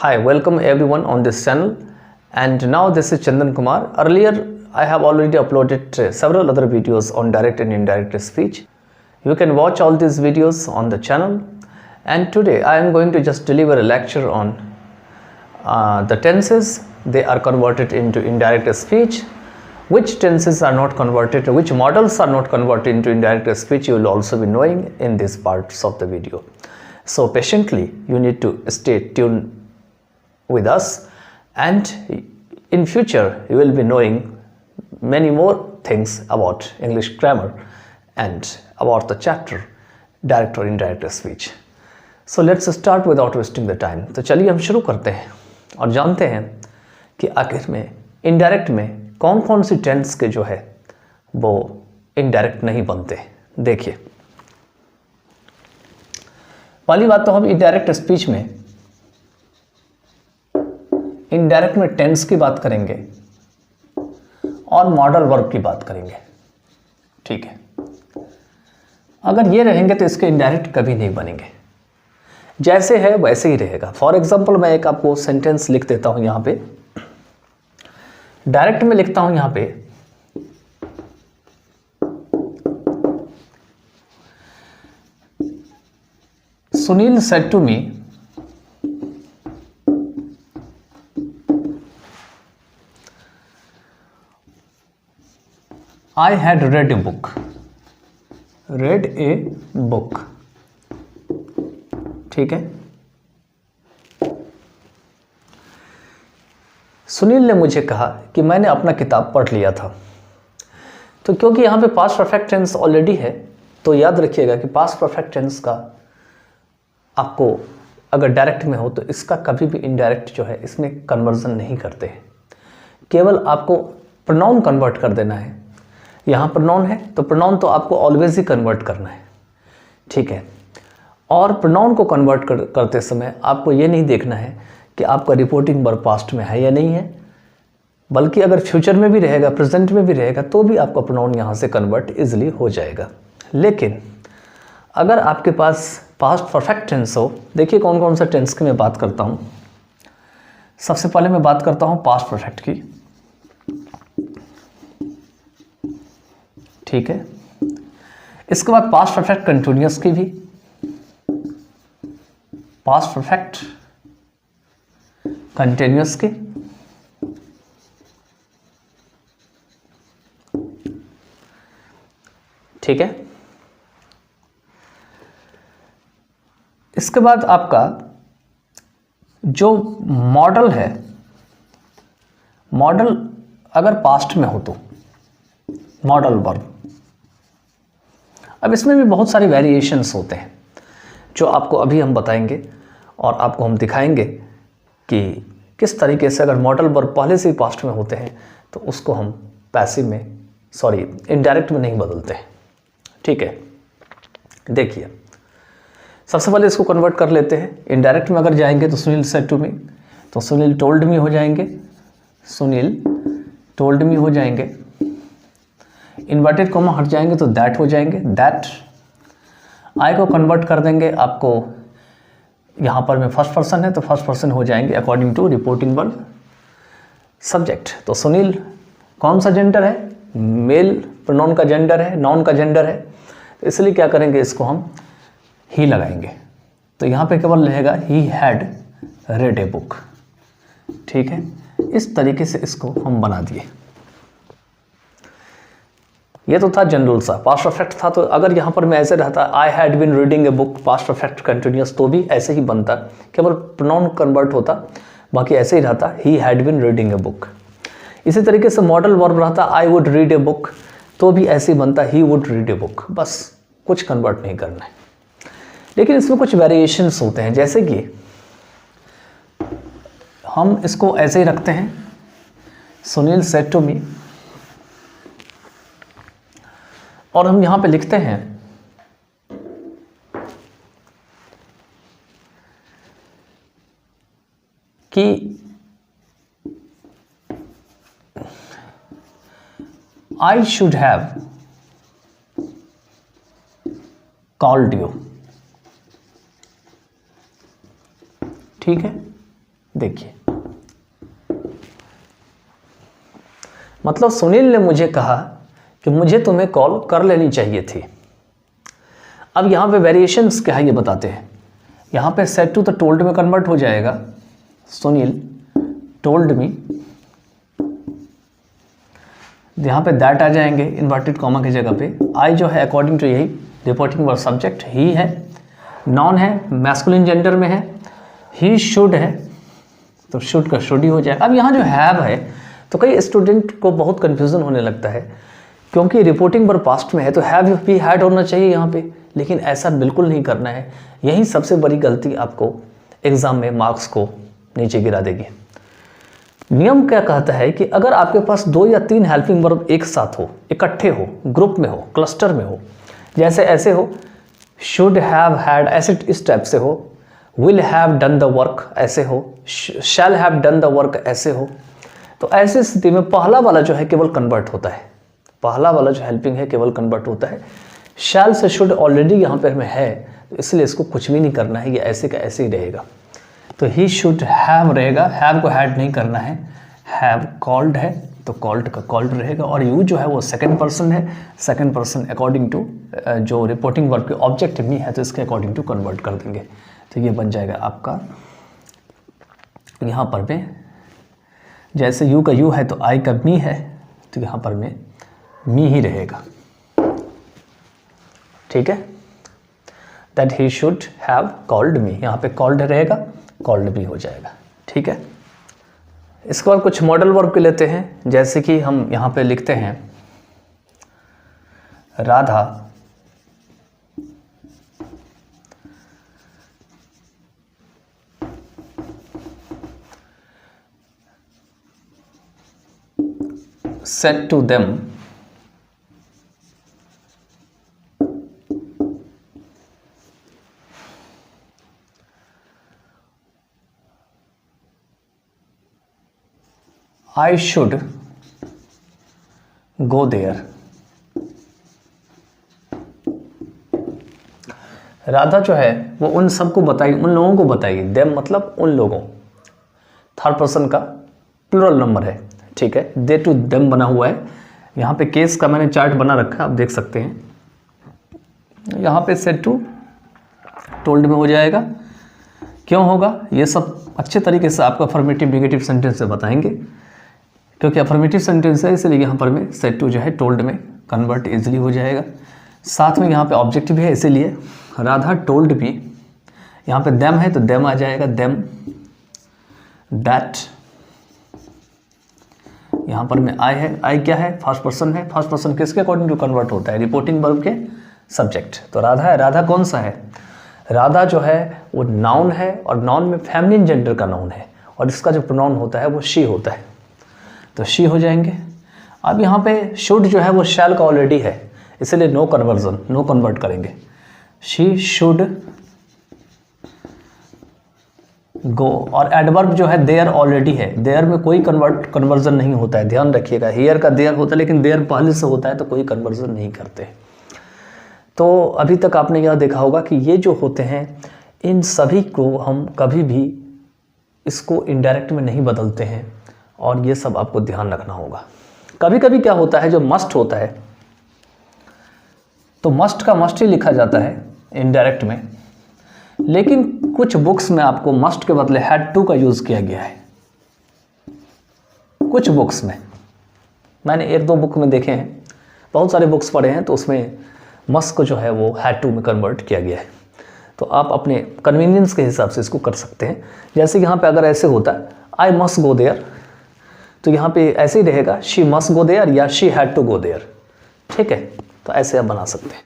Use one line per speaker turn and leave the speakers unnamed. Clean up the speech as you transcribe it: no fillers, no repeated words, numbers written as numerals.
Hi, welcome everyone on this channel, and now this is Chandan Kumar. Earlier I have already uploaded several other videos on direct and indirect speech. You can watch all these videos on the channel, and today I am going to just deliver a lecture on the tenses. They are converted into indirect speech. Which tenses are not converted, which models are not converted into indirect speech, you will also be knowing in these parts of the video. So patiently you need to stay tuned with us, and in future you will be knowing many more things about English grammar and about the chapter direct or indirect speech. So let's start without wasting the time. तो चलिए हम शुरू करते हैं और जानते हैं कि आखिर में इनडायरेक्ट में कौन कौन सी टेंस के जो है वो इनडायरेक्ट नहीं बनते। देखिए, पहली बात तो हम इनडायरेक्ट स्पीच में इनडायरेक्ट में टेंस की बात करेंगे और मॉडल वर्ब की बात करेंगे। ठीक है, अगर ये रहेंगे तो इसके इनडायरेक्ट कभी नहीं बनेंगे, जैसे है वैसे ही रहेगा। फॉर एग्जांपल मैं एक आपको सेंटेंस लिख देता हूं, यहां पे डायरेक्ट में लिखता हूं, यहां पे Sunil said to me I had read a book. Read a book. ठीक है, सुनील ने मुझे कहा कि मैंने अपना किताब पढ़ लिया था। तो क्योंकि यहाँ पे पास्ट परफेक्ट टेंस ऑलरेडी है, तो याद रखिएगा कि पास्ट परफेक्ट टेंस का आपको अगर डायरेक्ट में हो तो इसका कभी भी इनडायरेक्ट जो है इसमें कन्वर्जन नहीं करते हैं। केवल आपको प्रोनाउन कन्वर्ट कर देना है। यहाँ प्रोनाउन है तो प्रोनाउन तो आपको ऑलवेज ही कन्वर्ट करना है। ठीक है, और प्रोनाउन को कन्वर्ट करते समय आपको ये नहीं देखना है कि आपका रिपोर्टिंग वर्ब पास्ट में है या नहीं है, बल्कि अगर फ्यूचर में भी रहेगा, प्रेजेंट में भी रहेगा, तो भी आपका प्रोनाउन यहाँ से कन्वर्ट इजीली हो जाएगा। लेकिन अगर आपके पास पास्ट परफेक्ट टेंस हो, देखिए कौन कौन सा टेंस की मैं बात करता हूँ। सबसे पहले मैं बात करता हूँ पास्ट परफेक्ट की। ठीक है, इसके बाद पास्ट परफेक्ट कंटिन्यूअस की भी, पास्ट परफेक्ट कंटिन्यूअस की, ठीक है। इसके बाद आपका जो मॉडल है, मॉडल अगर पास्ट में हो तो मॉडल वर्ब। अब इसमें भी बहुत सारे वेरिएशंस होते हैं जो आपको अभी हम बताएंगे और आपको हम दिखाएंगे कि किस तरीके से अगर मॉडल वर्ब पहले से ही पास्ट में होते हैं तो उसको हम पैसिव में, सॉरी इनडायरेक्ट में नहीं बदलते हैं। ठीक है, देखिए सबसे पहले इसको कन्वर्ट कर लेते हैं। इनडायरेक्ट में अगर जाएंगे तो सुनील सेड टू मी, तो सुनील टोल्ड मी हो जाएंगे, सुनील टोल्ड मी हो जाएंगे। इन्वर्टेड कॉमा हट जाएंगे तो दैट हो जाएंगे, दैट। आई को कन्वर्ट कर देंगे, आपको यहाँ पर में फर्स्ट पर्सन है तो फर्स्ट पर्सन हो जाएंगे according to reporting verb. Subject तो सुनील कौन सा जेंडर है, मेल प्रोनाउन का जेंडर है, नाउन का जेंडर है, तो इसलिए क्या करेंगे, इसको हम ही लगाएंगे। तो यहाँ पे केवल रहेगा he had read a book. ठीक है, इस तरीके से इसको हम बना दिए। ये तो था जनरल सा, पास्ट परफेक्ट था। तो अगर यहाँ पर मैं ऐसे रहता I had been reading a book, past perfect continuous, तो भी ऐसे ही बनता, केवल प्रोनाउन कन्वर्ट होता, बाकी ऐसे ही रहता he had been reading a book. इसी तरीके से मॉडल वर्ब रहता I would read a book, तो भी ऐसे ही बनता he would read a book. बस कुछ कन्वर्ट नहीं करना है। लेकिन इसमें कुछ वेरिएशंस होते हैं, जैसे कि हम इसको ऐसे ही रखते हैं, सुनील सेड टू मी, और हम यहां पे लिखते हैं कि I should have called you. ठीक है, देखिए, मतलब सुनील ने मुझे कहा कि मुझे तुम्हें कॉल कर लेनी चाहिए थी। अब यहाँ पे वेरिएशंस क्या है ये बताते हैं। यहाँ पे सेड टू तो टोल्ड में कन्वर्ट हो जाएगा, सुनील टोल्ड मी, यहाँ पे दैट आ जाएंगे इन्वर्टेड कॉमा की जगह पे। आई जो है अकॉर्डिंग टू यही रिपोर्टिंग वर्ब सब्जेक्ट ही है, नॉन है मैस्कुलिन जेंडर में है, ही शुड है तो शुड का शुड ही हो जाएगा। अब यहाँ जो हैव है तो कई स्टूडेंट को बहुत कन्फ्यूज़न होने लगता है, क्योंकि रिपोर्टिंग वर्ब पास्ट में है तो हैव भी हैड होना चाहिए यहाँ पे, लेकिन ऐसा बिल्कुल नहीं करना है। यही सबसे बड़ी गलती आपको एग्ज़ाम में मार्क्स को नीचे गिरा देगी। नियम क्या कहता है कि अगर आपके पास 2 या 3 हेल्पिंग वर्ब एक साथ हो, इकट्ठे हो, ग्रुप में हो, क्लस्टर में हो, जैसे ऐसे हो शुड हैव हैड, ऐसे इस टाइप से हो, will have done the work ऐसे हो, shall have done the work ऐसे हो, तो ऐसी स्थिति में पहला वाला जो है केवल कन्वर्ट होता है, पहला वाला जो हेल्पिंग है केवल कन्वर्ट होता है। शैल से शुड ऑलरेडी यहाँ पर में है तो इसलिए इसको कुछ भी नहीं करना है, ये ऐसे का ऐसे ही रहेगा। तो ही शुड हैव रहेगा, हैव को हैड नहीं करना है, हैव कॉल्ड है तो कॉल्ड का कॉल्ड रहेगा, और यू जो है वो सेकंड पर्सन है, सेकंड पर्सन अकॉर्डिंग टू जो रिपोर्टिंग वर्ब के ऑब्जेक्ट मी है तो इसके अकॉर्डिंग टू कन्वर्ट कर देंगे। तो ये बन जाएगा आपका यहाँ पर में, जैसे यू का यू है तो आई का मी है तो यहाँ पर में मी ही रहेगा, ठीक है। That he should have called me, यहाँ पे कॉल्ड रहेगा, कॉल्ड भी हो जाएगा, ठीक है। इसके बाद कुछ मॉडल वर्ब के लेते हैं, जैसे कि हम यहाँ पे लिखते हैं Radha said to them I should go there। Radha जो है वो उन सबको बताई, उन लोगों को बताएगी, देम मतलब उन लोगों, थर्ड पर्सन का प्लूरल नंबर है, ठीक है। दे टू देम बना हुआ है, यहाँ पे केस का मैंने चार्ट बना रखा है, आप देख सकते हैं। यहाँ पे सेड टू टोल्ड में हो जाएगा, क्यों होगा ये सब अच्छे तरीके से आपको अफर्मेटिव नेगेटिव सेंटेंस से बताएंगे, क्योंकि अफर्मेटिव सेंटेंस है इसलिए यहाँ पर में सेड टू जो है टोल्ड में कन्वर्ट इजीली हो जाएगा। साथ में यहाँ पे ऑब्जेक्ट भी है, इसीलिए राधा टोल्ड भी, यहाँ पे देम है तो देम आ जाएगा, देम दैट, यहाँ पर में आई है, आई क्या है फर्स्ट पर्सन है, फर्स्ट पर्सन किसके अकॉर्डिंग टू कन्वर्ट होता है, रिपोर्टिंग वर्ब के सब्जेक्ट। तो राधा है, राधा कौन सा है, राधा जो है वो नाउन है, और नाउन में फेमिनिन जेंडर का नाउन है, और इसका जो प्रोनाउन होता है वो शी होता है, तो शी हो जाएंगे। अब यहाँ पे शुड जो है वो शैल का ऑलरेडी है, इसलिए नो कन्वर्जन, नो कन्वर्ट करेंगे, शी शुड गो। और एडवर्ब जो है देयर ऑलरेडी है, देयर में कोई कन्वर्जन नहीं होता है, ध्यान रखिएगा। हियर का देयर होता है लेकिन देयर पहले से होता है तो कोई कन्वर्जन नहीं करते। तो अभी तक आपने यह देखा होगा कि ये जो होते हैं इन सभी को हम कभी भी इसको इनडायरेक्ट में नहीं बदलते हैं, और ये सब आपको ध्यान रखना होगा। कभी कभी क्या होता है, जो मस्ट होता है तो मस्ट का मस्ट ही लिखा जाता है इनडायरेक्ट में, लेकिन कुछ बुक्स में आपको मस्ट के बदले हैड टू का यूज़ किया गया है। कुछ बुक्स में, मैंने 1-2 बुक में देखे हैं, बहुत सारे बुक्स पढ़े हैं, तो उसमें मस्ट को जो है वो हैड टू में कन्वर्ट किया गया है। तो आप अपने कन्वीनियंस के हिसाब से इसको कर सकते हैं। जैसे यहाँ पे अगर ऐसे होता है आई मस्ट गो देयर, तो यहाँ पे ऐसे ही रहेगा शी मस्ट गो देयर या she had to go there, ठीक है। तो ऐसे आप बना सकते हैं।